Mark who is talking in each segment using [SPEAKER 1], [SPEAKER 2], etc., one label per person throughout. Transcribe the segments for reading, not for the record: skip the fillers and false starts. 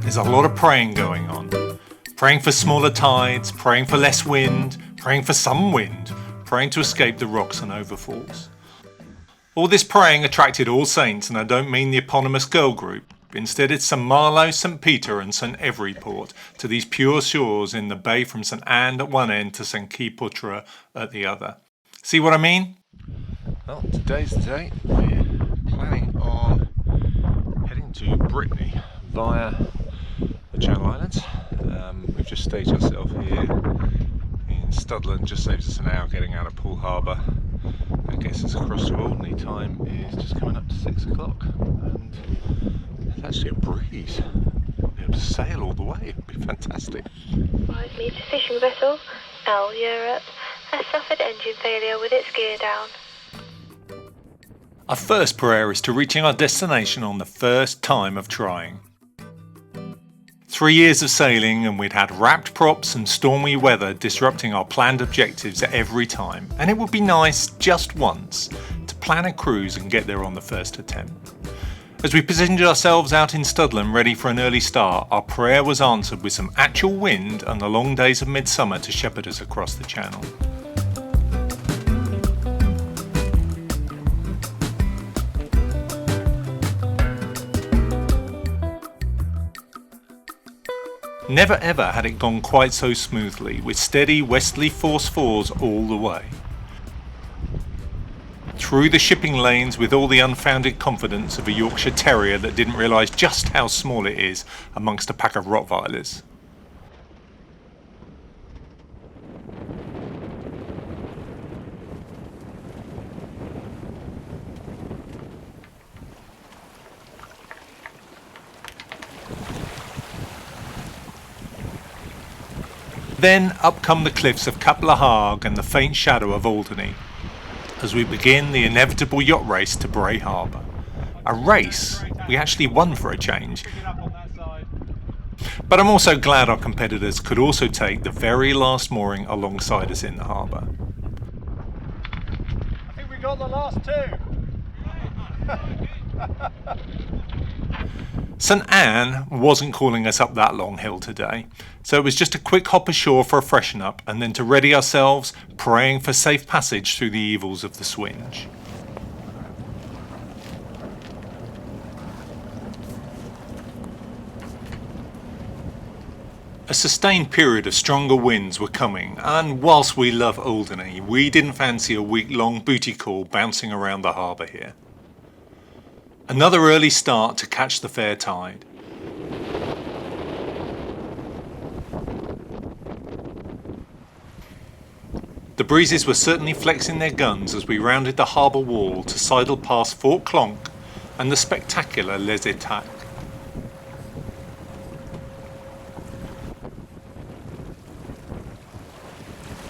[SPEAKER 1] there's a lot of praying going on. Praying for smaller tides, praying for less wind, praying for some wind, praying to escape the rocks and overfalls. All this praying attracted All Saints, and I don't mean the eponymous girl group. Instead, it's St Malo, St Peter and St Every port to these pure shores in the bay from St Anne at one end to St Quay at the other. See what I mean? Well, today's the day. We're planning on heading to Brittany via the Channel Islands. We've just staged ourselves here in Studland, just saves us an hour getting out of Poole Harbour. That gets us across to Alderney. Time is just coming up to 6 o'clock, and it's actually a breeze. We'll be able to sail all the way, it'd be fantastic.
[SPEAKER 2] Rise meets a fishing vessel, L Europe, has suffered engine failure with its gear down.
[SPEAKER 1] Our first prayer is to reaching our destination on the first time of trying. 3 years of sailing and we'd had wrapped props and stormy weather disrupting our planned objectives every time, and it would be nice just once to plan a cruise and get there on the first attempt. As we positioned ourselves out in Studland ready for an early start, our prayer was answered with some actual wind and the long days of midsummer to shepherd us across the channel. Never ever had it gone quite so smoothly, with steady westerly force 4s all the way. Through the shipping lanes with all the unfounded confidence of a Yorkshire Terrier that didn't realise just how small it is amongst a pack of Rottweilers. Then up come the cliffs of Cap La Hague and the faint shadow of Alderney, as we begin the inevitable yacht race to Bray Harbour. A race we actually won for a change. But I'm also glad our competitors could also take the very last mooring alongside us in the harbour.
[SPEAKER 3] I think we got the last two.
[SPEAKER 1] St Anne wasn't calling us up that long hill today, so it was just a quick hop ashore for a freshen up and then to ready ourselves, praying for safe passage through the evils of the swinge. A sustained period of stronger winds were coming, and whilst we love Alderney, we didn't fancy a week-long booty call bouncing around the harbour here. Another early start to catch the fair tide. The breezes were certainly flexing their guns as we rounded the harbour wall to sidle past Fort Clonk and the spectacular Les États.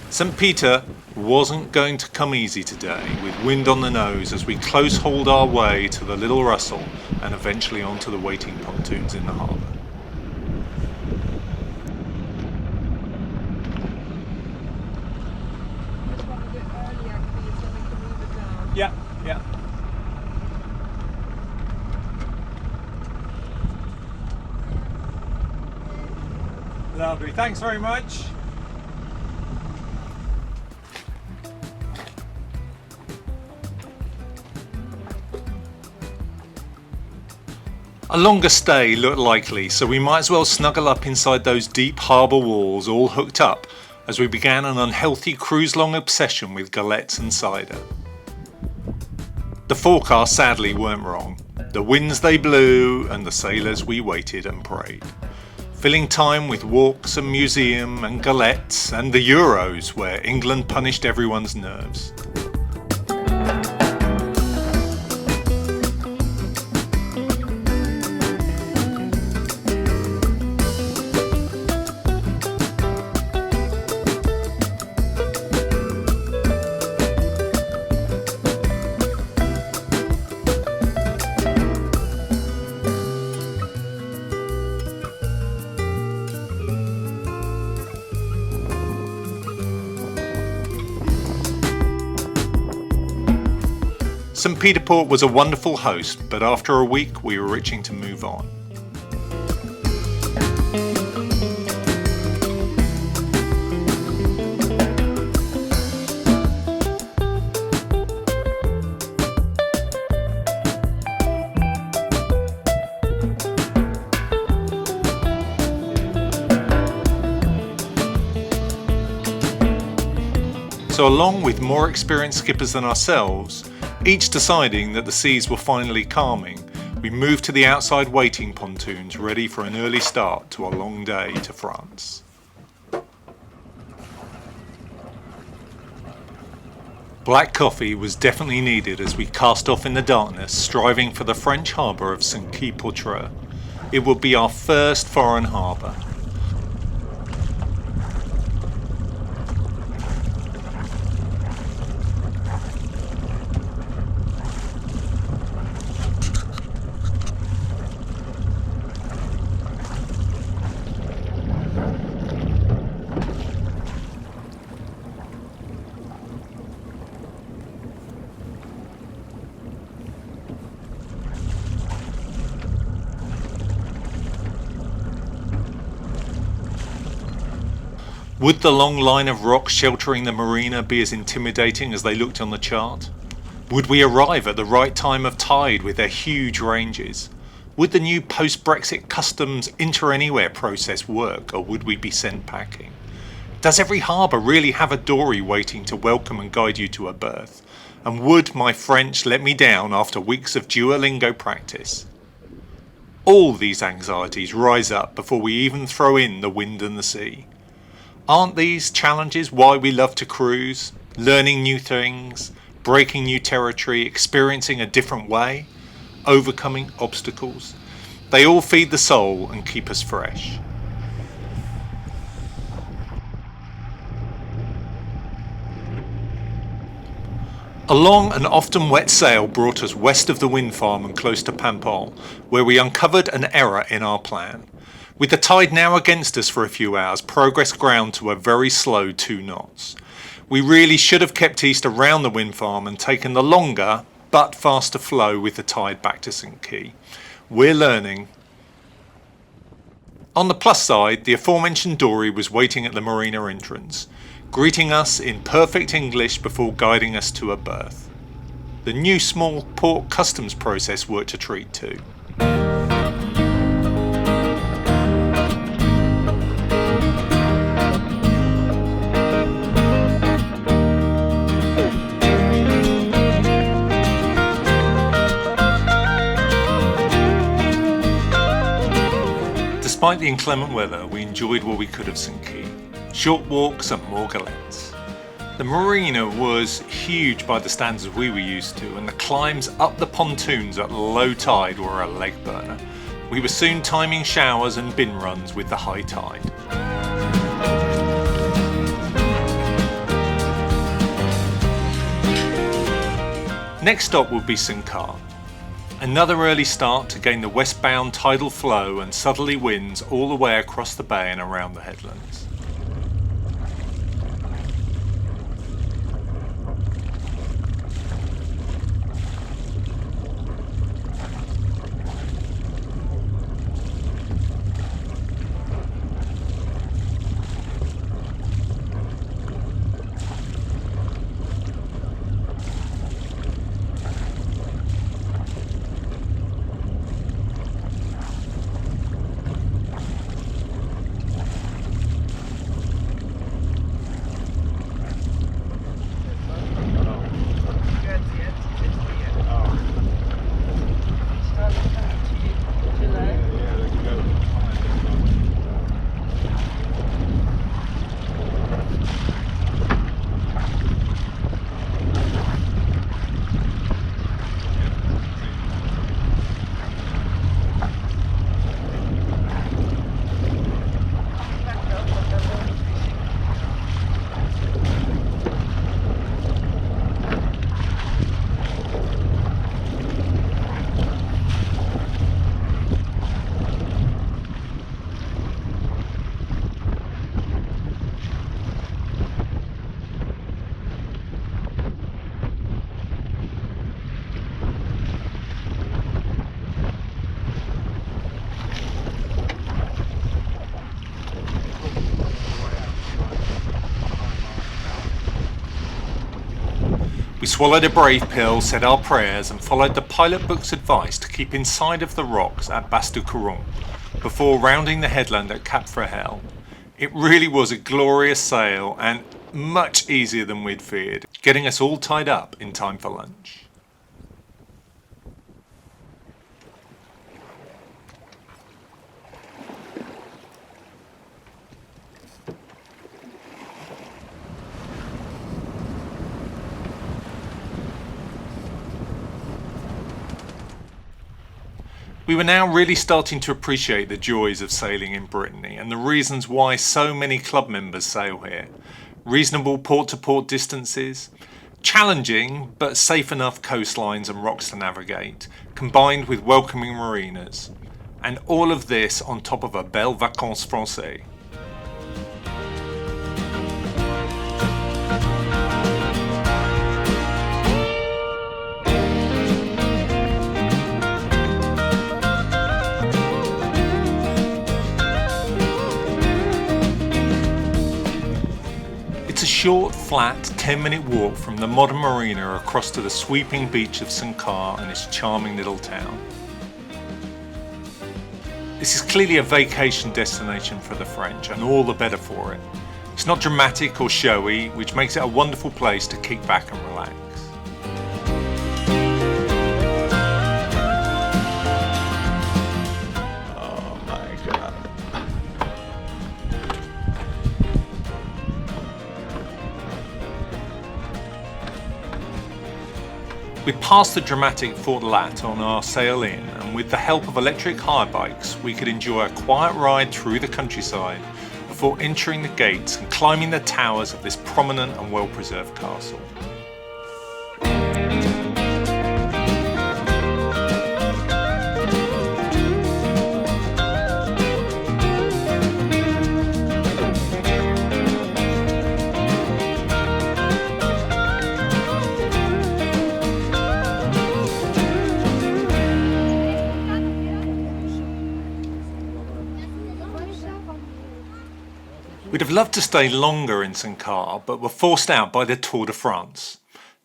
[SPEAKER 1] St Peter wasn't going to come easy today, with wind on the nose as we close-hauled our way to the Little Russell and eventually onto the waiting pontoons in the harbour.
[SPEAKER 3] Yeah. Lovely, thanks very much.
[SPEAKER 1] A longer stay looked likely, so we might as well snuggle up inside those deep harbour walls all hooked up as we began an unhealthy cruise-long obsession with galettes and cider. The forecasts sadly weren't wrong. The winds they blew and the sailors we waited and prayed, filling time with walks and museum and galettes and the Euros where England punished everyone's nerves. St Peter Port was a wonderful host, but after a week we were itching to move on. So along with more experienced skippers than ourselves, each deciding that the seas were finally calming, we moved to the outside waiting pontoons ready for an early start to a long day to France. Black coffee was definitely needed as we cast off in the darkness, striving for the French harbour of St Quay. It would be our first foreign harbour. Would the long line of rocks sheltering the marina be as intimidating as they looked on the chart? Would we arrive at the right time of tide with their huge ranges? Would the new post-Brexit customs enter-anywhere process work, or would we be sent packing? Does every harbour really have a dory waiting to welcome and guide you to a berth? And would my French let me down after weeks of Duolingo practice? All these anxieties rise up before we even throw in the wind and the sea. Aren't these challenges why we love to cruise? Learning new things, breaking new territory, experiencing a different way, overcoming obstacles. They all feed the soul and keep us fresh. A long and often wet sail brought us west of the wind farm and close to Paimpol, where we uncovered an error in our plan. With the tide now against us for a few hours, progress ground to a very slow 2 knots. We really should have kept east around the wind farm and taken the longer but faster flow with the tide back to St Quay. We're learning. On the plus side, the aforementioned dory was waiting at the marina entrance, greeting us in perfect English before guiding us to a berth. The new small port customs process worked a treat too. Despite the inclement weather, we enjoyed what we could of St Quay. Short walks and more galettes. The marina was huge by the standards we were used to, and the climbs up the pontoons at low tide were a leg burner. We were soon timing showers and bin runs with the high tide. Next stop would be St Quay. Another early start to gain the westbound tidal flow and southerly winds all the way across the bay and around the headlands. We swallowed a brave pill, said our prayers and followed the pilot book's advice to keep inside of the rocks at Bastille before rounding the headland at Cap Frahel. It really was a glorious sail and Much easier than we'd feared, getting us all tied up in time for lunch. We were now really starting to appreciate the joys of sailing in Brittany and the reasons why so many club members sail here. Reasonable port-to-port distances, challenging but safe enough coastlines and rocks to navigate, combined with welcoming marinas. And all of this on top of a belle vacances française. It's a short, flat, 10-minute walk from the modern marina across to the sweeping beach of St Quay and its charming little town. This is clearly a vacation destination for the French, and all the better for it. It's not dramatic or showy, which makes it a wonderful place to kick back and relax. Oh my God. We passed the dramatic Fort Lat on our sail in, and with the help of electric hire bikes we could enjoy a quiet ride through the countryside before entering the gates and climbing the towers of this prominent and well-preserved castle. We'd have loved to stay longer in St Quay, but were forced out by the Tour de France.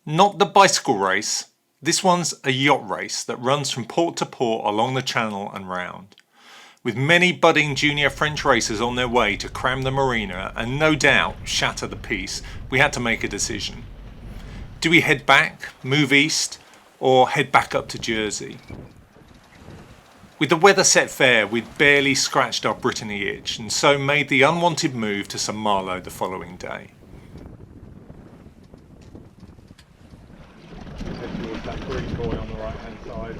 [SPEAKER 1] Not the bicycle race, this one's a yacht race that runs from port to port along the channel and round. With many budding junior French racers on their way to cram the marina and no doubt shatter the peace, we had to make a decision. Do we head back, move east, or head back up to Jersey? With the weather set fair, we'd barely scratched our Brittany itch, and so made the unwanted move to Saint-Malo the following day.
[SPEAKER 3] Head towards that green buoy on the right hand side.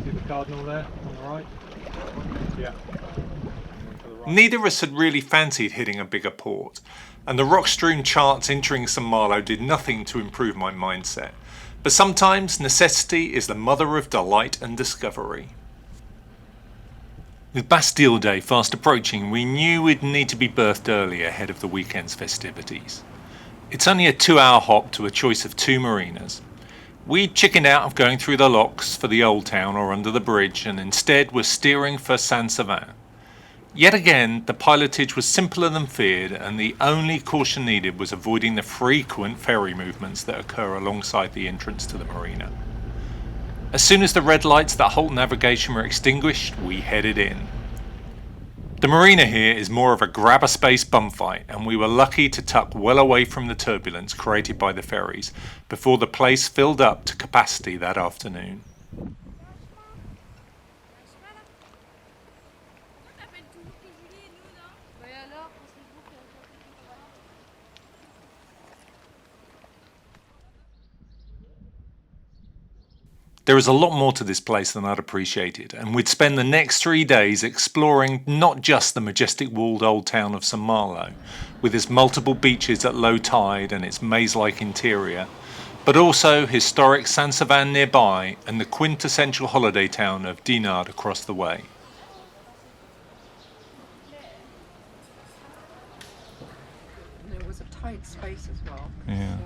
[SPEAKER 3] See the cardinal there on the right? Yeah.
[SPEAKER 1] Neither of us had really fancied hitting a bigger port, and the rock-strewn charts entering Saint-Malo did nothing to improve my mindset. But sometimes necessity is the mother of delight and discovery. With Bastille Day fast approaching, we knew we'd need to be berthed early ahead of the weekend's festivities. It's only a 2-hour hop to a choice of 2 marinas. We chickened out of going through the locks for the old town or under the bridge, and instead were steering for Saint-Savin. Yet again, the pilotage was simpler than feared, and the only caution needed was avoiding the frequent ferry movements that occur alongside the entrance to the marina. As soon as the red lights that halt navigation were extinguished, we headed in. The marina here is more of a grab-a-space bum fight, and we were lucky to tuck well away from the turbulence created by the ferries before the place filled up to capacity that afternoon. There is a lot more to this place than I'd appreciated, and we'd spend the next 3 days exploring not just the majestic walled old town of Saint-Malo, with its multiple beaches at low tide and its maze-like interior, but also historic Saint-Savin nearby and the quintessential holiday town of Dinard across the way.
[SPEAKER 4] And there was a tight space as well.
[SPEAKER 1] Yeah.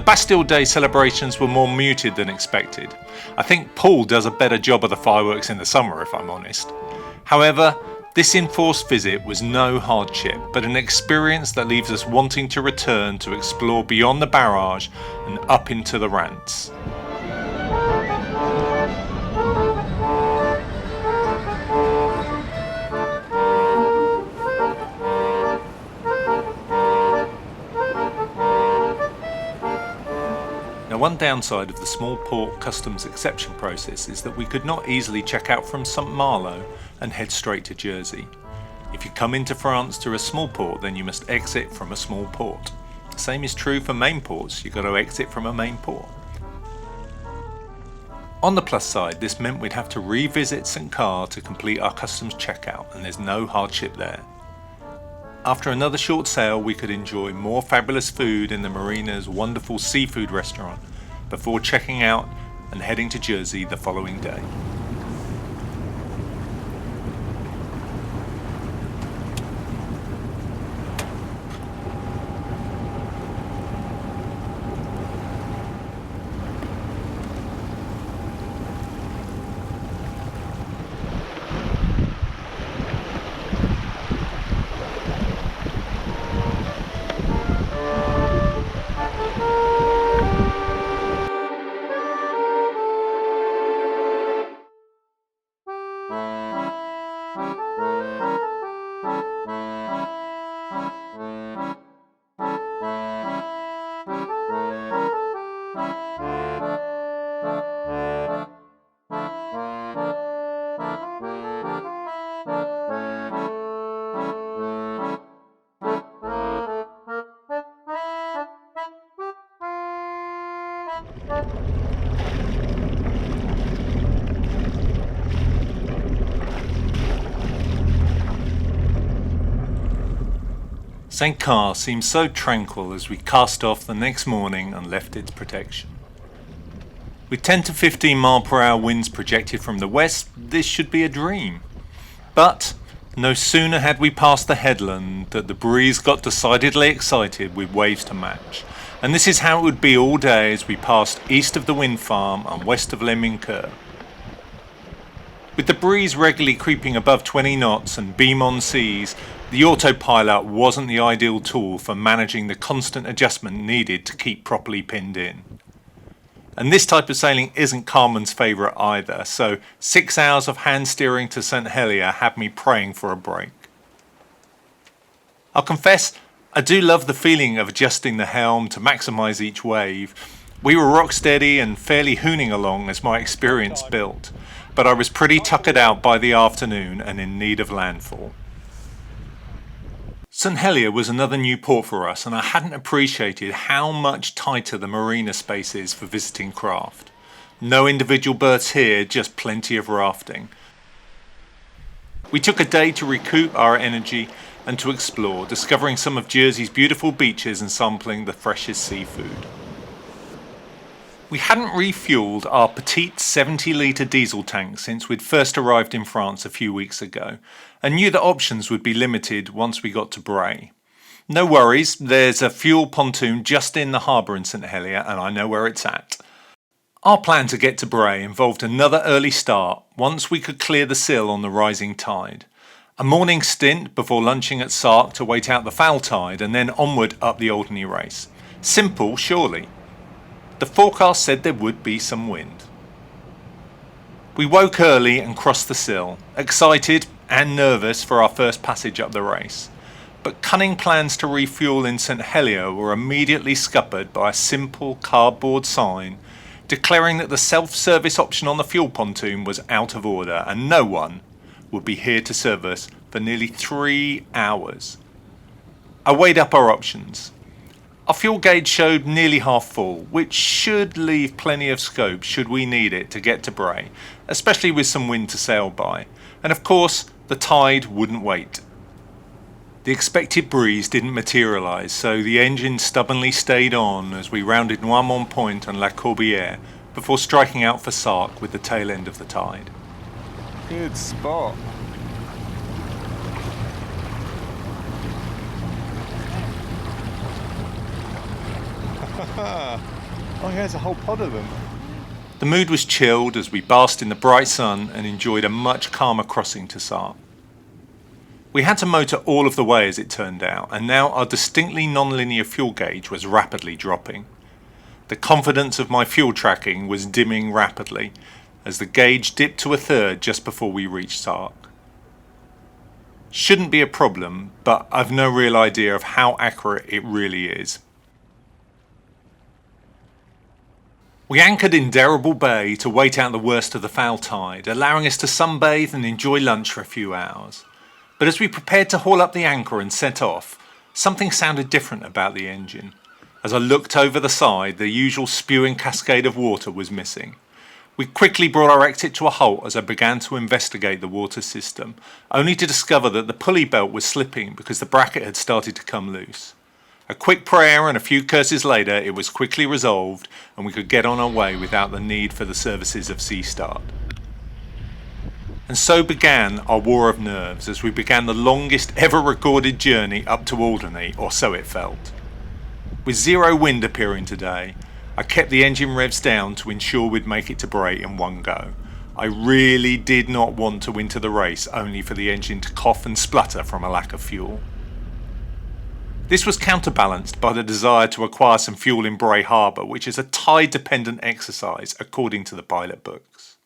[SPEAKER 1] The Bastille Day celebrations were more muted than expected. I think Poole does a better job of the fireworks in the summer, if I'm honest. However, this enforced visit was no hardship, but an experience that leaves us wanting to return to explore beyond the barrage and up into the rants. Now, one downside of the small port customs exception process is that we could not easily check out from Saint-Malo and head straight to Jersey. If you come into France through a small port, then you must exit from a small port. The same is true for main ports, you've got to exit from a main port. On the plus side, this meant we'd have to revisit St Quay to complete our customs checkout, and there's no hardship there. After another short sail, we could enjoy more fabulous food in the marina's wonderful seafood restaurant before checking out and heading to Jersey the following day. St Quay seemed so tranquil as we cast off the next morning and left its protection. With 10 to 15 mile per hour winds projected from the west, this should be a dream. But no sooner had we passed the headland that the breeze got decidedly excited with waves to match, and this is how it would be all day as we passed east of the wind farm and west of Les Mincoeurs. With the breeze regularly creeping above 20 knots and beam-on seas, the autopilot wasn't the ideal tool for managing the constant adjustment needed to keep properly pinned in. And this type of sailing isn't Carmen's favourite either, so 6 hours of hand steering to St Helier had me praying for a break. I'll confess, I do love the feeling of adjusting the helm to maximise each wave. We were rock steady and fairly hooning along as my experience built, but I was pretty tuckered out by the afternoon and in need of landfall. St Helier was another new port for us, and I hadn't appreciated how much tighter the marina space is for visiting craft. No individual berths here, just plenty of rafting. We took a day to recoup our energy and to explore, discovering some of Jersey's beautiful beaches and sampling the freshest seafood. We hadn't refuelled our petite 70-litre diesel tank since we'd first arrived in France a few weeks ago, and knew that options would be limited once we got to Bray. No worries, there's a fuel pontoon just in the harbour in St Helier, and I know where it's at. Our plan to get to Bray involved another early start once we could clear the sill on the rising tide. A morning stint before lunching at Sark to wait out the foul tide, and then onward up the Alderney race. Simple, surely. The forecast said there would be some wind. We woke early and crossed the sill, excited and nervous for our first passage up the race. But cunning plans to refuel in St Helier were immediately scuppered by a simple cardboard sign declaring that the self-service option on the fuel pontoon was out of order and no one would be here to serve us for nearly 3 hours. I weighed up our options. Our fuel gauge showed nearly half full, which should leave plenty of scope should we need it to get to Bray, especially with some wind to sail by. And of course, the tide wouldn't wait. The expected breeze didn't materialise, so the engine stubbornly stayed on as we rounded Noirmont Point and La Corbière before striking out for Sark with the tail end of the tide.
[SPEAKER 5] Good spot. Oh, here's a whole pod of them.
[SPEAKER 1] The mood was chilled as we basked in the bright sun and enjoyed a much calmer crossing to Sark. We had to motor all of the way as it turned out, and now our distinctly non-linear fuel gauge was rapidly dropping. The confidence of my fuel tracking was dimming rapidly as the gauge dipped to a third just before we reached Sark. Shouldn't be a problem, but I've no real idea of how accurate it really is. We anchored in Derrable Bay to wait out the worst of the foul tide, allowing us to sunbathe and enjoy lunch for a few hours. But as we prepared to haul up the anchor and set off, something sounded different about the engine. As I looked over the side, the usual spewing cascade of water was missing. We quickly brought our exit to a halt as I began to investigate the water system, only to discover that the pulley belt was slipping because the bracket had started to come loose. A quick prayer and a few curses later, it was quickly resolved and we could get on our way without the need for the services of Sea Start. And so began our war of nerves as we began the longest ever recorded journey up to Alderney, or so it felt. With zero wind appearing today, I kept the engine revs down to ensure we'd make it to Bray in one go. I really did not want to enter the race only for the engine to cough and splutter from a lack of fuel. This was counterbalanced by the desire to acquire some fuel in Bray Harbour, which is a tide-dependent exercise according to the pilot books.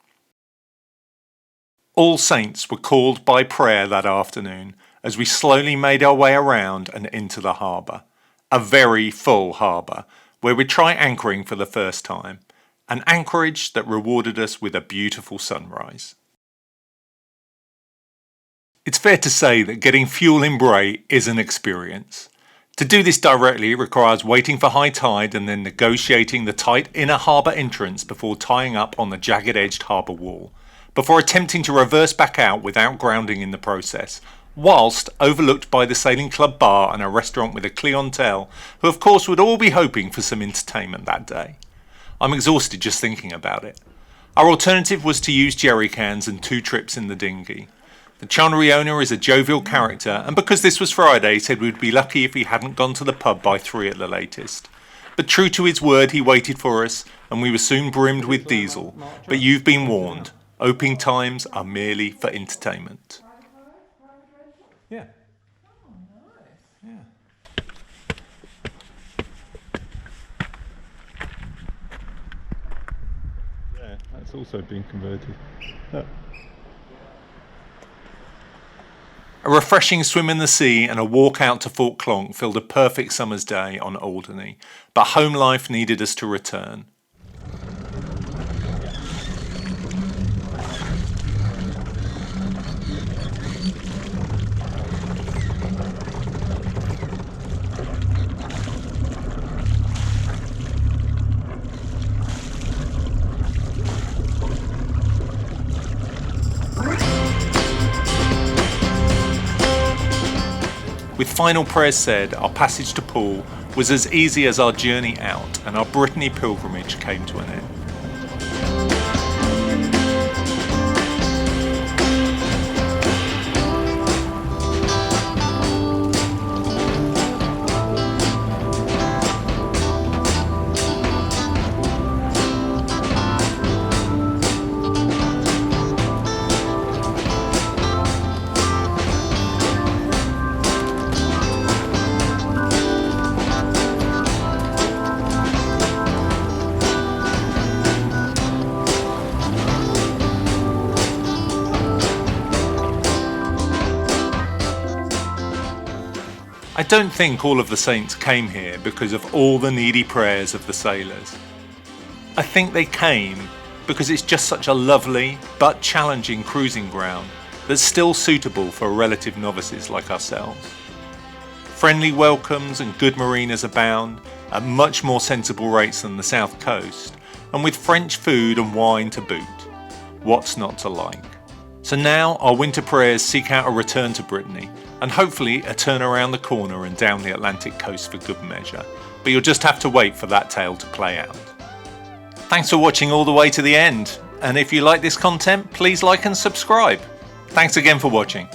[SPEAKER 1] All saints were called by prayer that afternoon as we slowly made our way around and into the harbour. A very full harbour, where we'd try anchoring for the first time, an anchorage that rewarded us with a beautiful sunrise. It's fair to say that getting fuel in Bray is an experience. To do this directly requires waiting for high tide and then negotiating the tight inner harbour entrance before tying up on the jagged-edged harbour wall, before attempting to reverse back out without grounding in the process, whilst overlooked by the Sailing Club bar and a restaurant with a clientele who of course would all be hoping for some entertainment that day. I'm exhausted just thinking about it. Our alternative was to use jerry cans and 2 trips in the dinghy. The Charnery owner is a jovial character, and because this was Friday, said we'd be lucky if he hadn't gone to the pub by 3 at the latest. But true to his word, he waited for us, and we were soon brimmed with diesel. But you've been warned, opening times are merely for entertainment. Yeah. Yeah.
[SPEAKER 5] Yeah, that's also been converted. Look.
[SPEAKER 1] A refreshing swim in the sea and a walk out to Fort Clonk filled a perfect summer's day on Alderney, but home life needed us to return. With final prayers said, our passage to Poole was as easy as our journey out, and our Brittany pilgrimage came to an end. I don't think all of the saints came here because of all the needy prayers of the sailors. I think they came because it's just such a lovely but challenging cruising ground that's still suitable for relative novices like ourselves. Friendly welcomes and good marinas abound at much more sensible rates than the south coast, and with French food and wine to boot. What's not to like? So now our winter prayers seek out a return to Brittany, and hopefully a turn around the corner and down the Atlantic coast for good measure, but you'll just have to wait for that tale to play out. Thanks for watching all the way to the end, and if you like this content, please like and subscribe. Thanks again for watching.